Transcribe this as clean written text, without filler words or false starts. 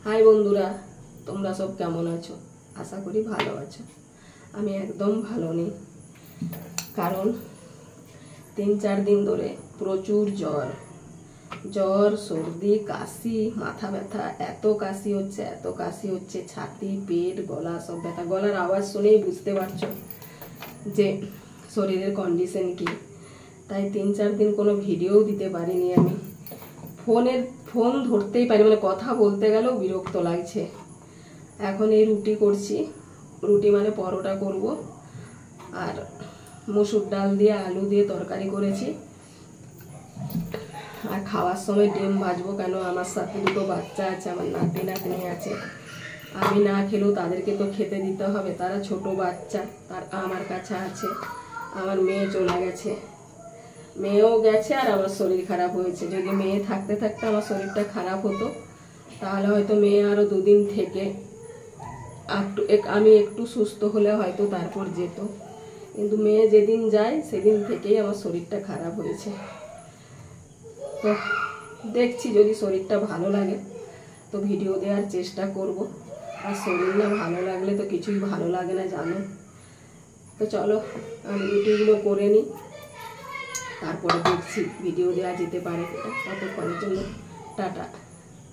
High বন্ধুরা, তোমরা সব কেমন আছো? আশা করি ভালো আছো। আমি একদম ভালো নেই, কারণ 3-4 দিন ধরে প্রচুর জ্বর, সর্দি, কাশি, মাথা ব্যথা, এত কাশি হচ্ছে, ছাতি, পেট, গলা সব ব্যথা। গলার আওয়াজ শুনেই বুঝতে পারছো যে শরীরের কন্ডিশন কি। তাই 3-4 দিন কোনো ভিডিও দিতে পারিনি। আমি ফোন ধরতেই পারি, মানে কথা বলতে গেলেও বিরক্ত লাগছে। এখন এই রুটি করছি, রুটি মানে পরোটা করব, আর মসুর ডাল দিয়ে আলু দিয়ে তরকারি করেছি। আর খাওয়ার সময় ডিম ভাজবো, কেন আমার সাথে দুটো বাচ্চা আছে, আমার নাতি নাতনি আছে। আমি না খেলেও তাদেরকে তো খেতে দিতে হবে, তারা ছোট বাচ্চা, তার আমার কাছে আছে। আমার মেয়ে চলে গেছে, মেয়েও গেছে, আর আমার শরীর খারাপ হয়েছে। যদি মেয়ে থাকতে থাকতে আমার শরীরটা খারাপ হতো, তাহলে হয়তো মেয়ে আরও 2 দিন থেকে আমি একটু সুস্থ হলে হয়তো তারপর যেত। কিন্তু মেয়ে যেদিন যায় সেদিন থেকেই আমার শরীরটা খারাপ হয়েছে। তো দেখছি, যদি শরীরটা ভালো লাগে তো ভিডিও দেওয়ার চেষ্টা করব। আর শরীর না ভালো লাগলে তো কিছুই ভালো লাগে না, জানো। তো চলো আমি রুটিগুলো করে নিই, তারপরে দেখছি ভিডিও দেওয়া যেতে পারে কিনা। ততক্ষণের জন্য টাটা।